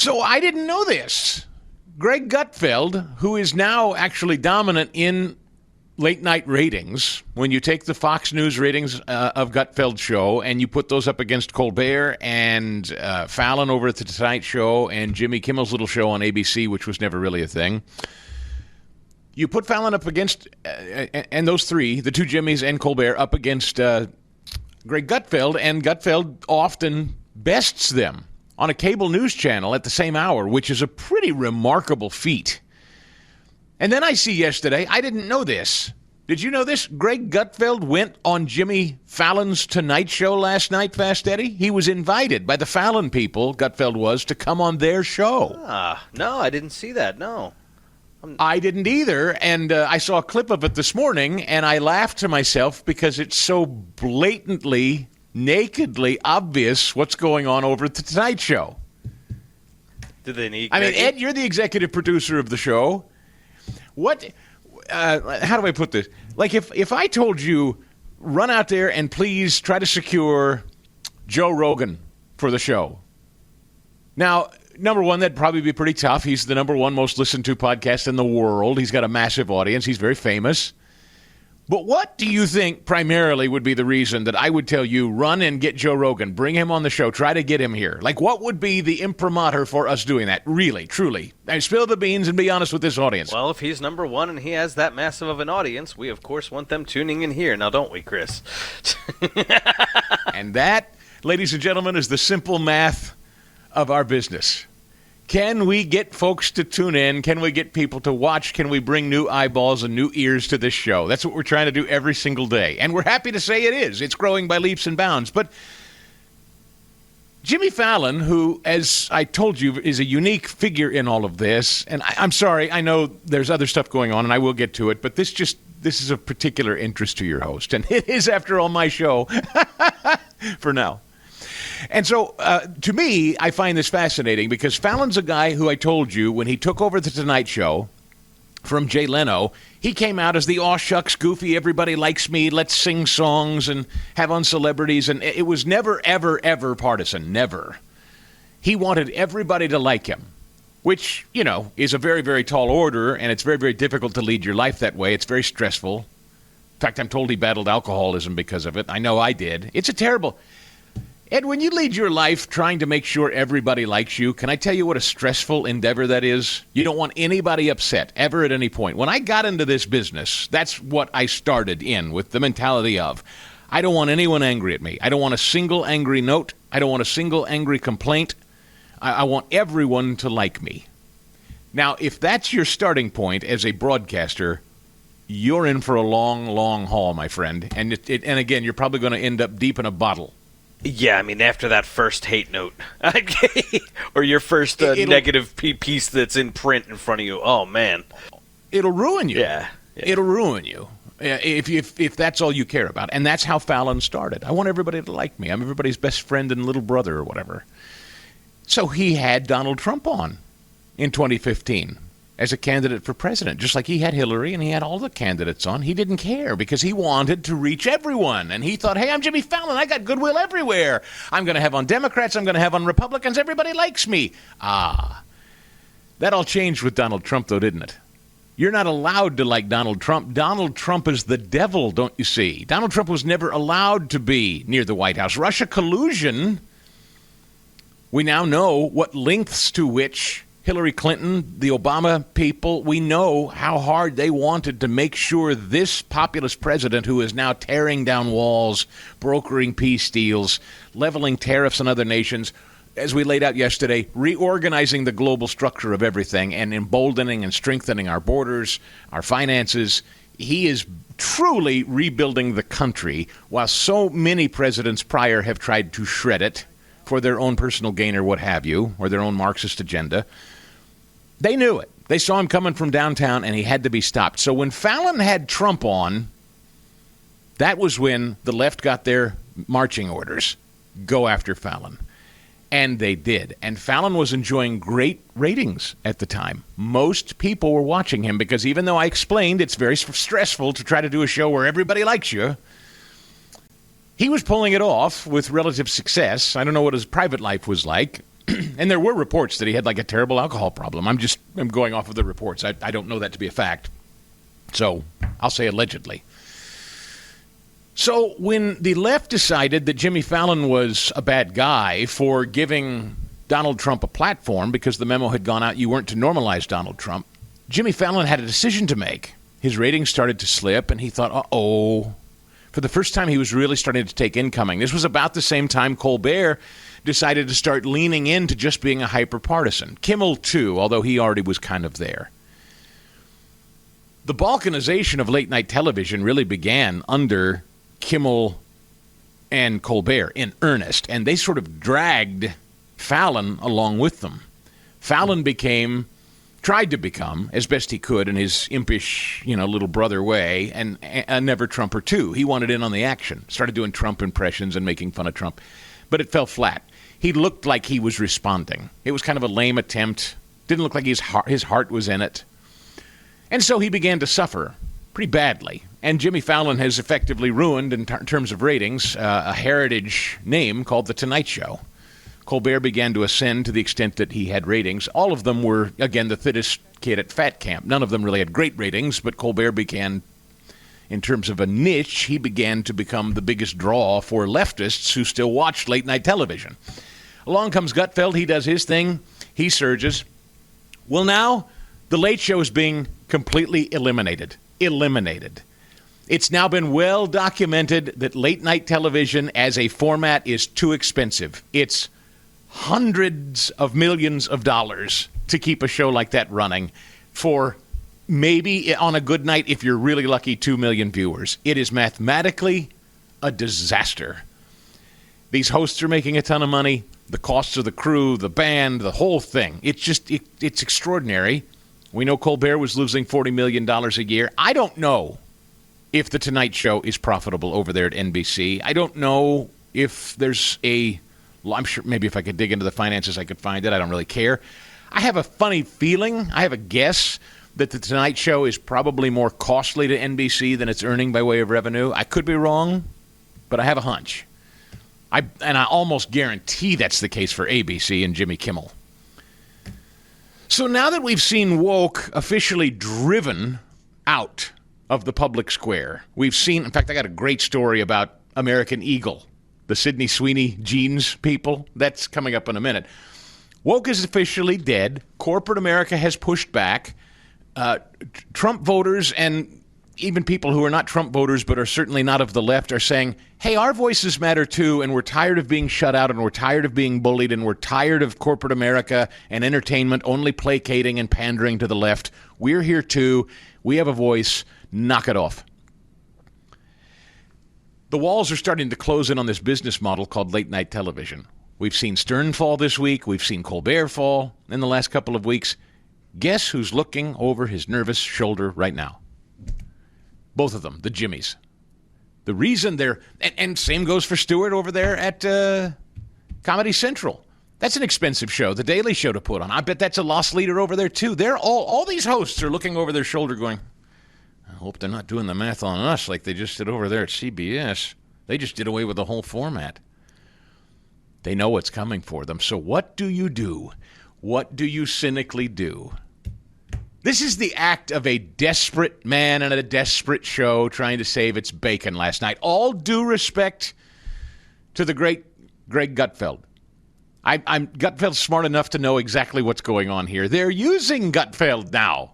So I didn't know this. Greg Gutfeld, who is now actually dominant in late-night ratings, when you take the Fox News ratings of Gutfeld's show and you put those up against Colbert and Fallon over at The Tonight Show and Jimmy Kimmel's little show on ABC, which was never really a thing, you put Fallon up against, and those three, the two Jimmys and Colbert, up against Greg Gutfeld, and Gutfeld often bests them on a cable news channel at the same hour, which is a pretty remarkable feat. And then I see yesterday, I didn't know this. Did you know this? Greg Gutfeld went on Jimmy Fallon's Tonight Show last night, Fast Eddie. He was invited by the Fallon people, Gutfeld was, to come on their show. No, I didn't see that, no. I didn't either, and I saw a clip of it this morning, and I laughed to myself because it's so blatantly, nakedly obvious what's going on over at the Tonight Show. Do they need? I mean, Ed, you're the executive producer of the show. What? How do I put this? Like, if I told you, run out there and please try to secure Joe Rogan for the show. Now, number one, that'd probably be pretty tough. He's the number one most listened to podcast in the world. He's got a massive audience. He's very famous. But what do you think primarily would be the reason that I would tell you, run and get Joe Rogan, bring him on the show, try to get him here? Like, what would be the imprimatur for us doing that? Really, truly. Spill the beans and be honest with this audience. Well, if he's number one and he has that massive of an audience, we, of course, want them tuning in here. Now, don't we, Chris? And that, ladies and gentlemen, is the simple math of our business. Can we get folks to tune in? Can we get people to watch? Can we bring new eyeballs and new ears to this show? That's what we're trying to do every single day. And we're happy to say it is. It's growing by leaps and bounds. But Jimmy Fallon, who, as I told you, is a unique figure in all of this, and I'm sorry, I know there's other stuff going on, and I will get to it, but this is of particular interest to your host. And it is, after all, my show for now. And so, to me, I find this fascinating because Fallon's a guy who I told you when he took over The Tonight Show from Jay Leno, he came out as the aw shucks, goofy, everybody likes me, let's sing songs and have on celebrities. And it was never, ever, ever partisan. Never. He wanted everybody to like him, which, you know, is a very, very tall order, and it's very, very difficult to lead your life that way. It's very stressful. In fact, I'm told he battled alcoholism because of it. I know I did. It's a terrible... Ed, when you lead your life trying to make sure everybody likes you, can I tell you what a stressful endeavor that is? You don't want anybody upset, ever at any point. When I got into this business, that's what I started in, with the mentality of, I don't want anyone angry at me. I don't want a single angry note. I don't want a single angry complaint. I want everyone to like me. Now, if that's your starting point as a broadcaster, you're in for a long, long haul, my friend. And and again, you're probably going to end up deep in a bottle. Yeah, I mean, after that first hate note, or your first negative piece that's in print in front of you, oh, man. It'll ruin you. Yeah. It'll ruin you if that's all you care about. And that's how Fallon started. I want everybody to like me. I'm everybody's best friend and little brother or whatever. So he had Donald Trump on in 2015 as a candidate for president, just like he had Hillary and he had all the candidates on. He didn't care because he wanted to reach everyone. And he thought, hey, I'm Jimmy Fallon. I got goodwill everywhere. I'm going to have on Democrats. I'm going to have on Republicans. Everybody likes me. That all changed with Donald Trump, though, didn't it? You're not allowed to like Donald Trump. Donald Trump is the devil, don't you see? Donald Trump was never allowed to be near the White House. Russia collusion, we now know what lengths to which Hillary Clinton, the Obama people, we know how hard they wanted to make sure this populist president, who is now tearing down walls, brokering peace deals, leveling tariffs on other nations, as we laid out yesterday, reorganizing the global structure of everything and emboldening and strengthening our borders, our finances. He is truly rebuilding the country, while so many presidents prior have tried to shred it for their own personal gain or what have you, or their own Marxist agenda. They knew it. They saw him coming from downtown, and he had to be stopped. So when Fallon had Trump on, that was when the left got their marching orders. Go after Fallon. And they did. And Fallon was enjoying great ratings at the time. Most people were watching him because even though I explained it's very stressful to try to do a show where everybody likes you, he was pulling it off with relative success. I don't know what his private life was like. And there were reports that he had like a terrible alcohol problem. I'm going off of the reports. I don't know that to be a fact. So I'll say allegedly. So when the left decided that Jimmy Fallon was a bad guy for giving Donald Trump a platform because the memo had gone out, you weren't to normalize Donald Trump, Jimmy Fallon had a decision to make. His ratings started to slip, and he thought, uh-oh. For the first time, he was really starting to take incoming. This was about the same time Colbert decided to start leaning into just being a hyper-partisan. Kimmel, too, although he already was kind of there. The balkanization of late-night television really began under Kimmel and Colbert in earnest, and they sort of dragged Fallon along with them. Fallon tried to become, as best he could in his impish, little brother way, and a never-Trumper, too. He wanted in on the action, started doing Trump impressions and making fun of Trump, but it fell flat. He looked like he was responding. It was kind of a lame attempt. Didn't look like his heart was in it. And so he began to suffer pretty badly. And Jimmy Fallon has effectively ruined, in terms of ratings, a heritage name called The Tonight Show. Colbert began to ascend to the extent that he had ratings. All of them were, again, the fittest kid at fat camp. None of them really had great ratings, but Colbert began, in terms of a niche, he began to become the biggest draw for leftists who still watched late-night television. Along comes Gutfeld. He does his thing. He surges. Well, now the Late Show is being completely eliminated. It's now been well documented that late-night television as a format is too expensive. It's hundreds of millions of dollars to keep a show like that running for maybe, on a good night, if you're really lucky, 2 million viewers. It is mathematically a disaster. These hosts are making a ton of money. The costs of the crew, the band, the whole thing. It's extraordinary. We know Colbert was losing $40 million a year. I don't know if The Tonight Show is profitable over there at NBC. I don't know if there's I'm sure maybe if I could dig into the finances, I could find it. I don't really care. I have a funny feeling, I have a guess, that The Tonight Show is probably more costly to NBC than it's earning by way of revenue. I could be wrong, but I have a hunch. I almost guarantee that's the case for ABC and Jimmy Kimmel. So now that we've seen woke officially driven out of the public square, we've seen, in fact, I got a great story about American Eagle, the Sydney Sweeney jeans people. That's coming up in a minute. Woke is officially dead. Corporate America has pushed back. Trump voters and even people who are not Trump voters but are certainly not of the left are saying, hey, our voices matter too, and we're tired of being shut out, and we're tired of being bullied, and we're tired of corporate America and entertainment only placating and pandering to the left. We're here too. We have a voice. Knock it off. The walls are starting to close in on this business model called late-night television. We've seen Stern fall this week. We've seen Colbert fall in the last couple of weeks. Guess who's looking over his nervous shoulder right now? Both of them, the Jimmys. The reason they're... And same goes for Stewart over there at Comedy Central. That's an expensive show, The Daily Show, to put on. I bet that's a loss leader over there, too. They're all these hosts are looking over their shoulder going, I hope they're not doing the math on us like they just did over there at CBS. They just did away with the whole format. They know what's coming for them. So what do you do? What do you cynically do? This is the act of a desperate man and a desperate show trying to save its bacon last night. All due respect to the great Greg Gutfeld. Gutfeld's smart enough to know exactly what's going on here. They're using Gutfeld now.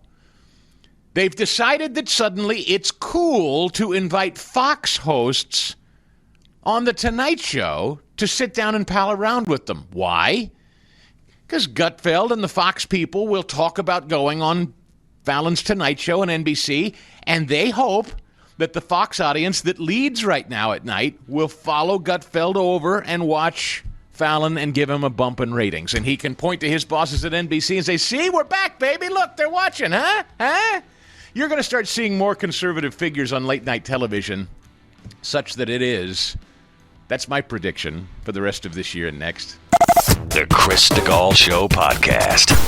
They've decided that suddenly it's cool to invite Fox hosts on The Tonight Show to sit down and pal around with them. Why? Because Gutfeld and the Fox people will talk about going on Fallon's Tonight Show on NBC, and they hope that the Fox audience that leads right now at night will follow Gutfeld over and watch Fallon and give him a bump in ratings. And he can point to his bosses at NBC and say, see, we're back, baby. Look, they're watching, huh? Huh? You're going to start seeing more conservative figures on late-night television, such that it is. That's my prediction for the rest of this year and next. The Chris Stigall Show Podcast.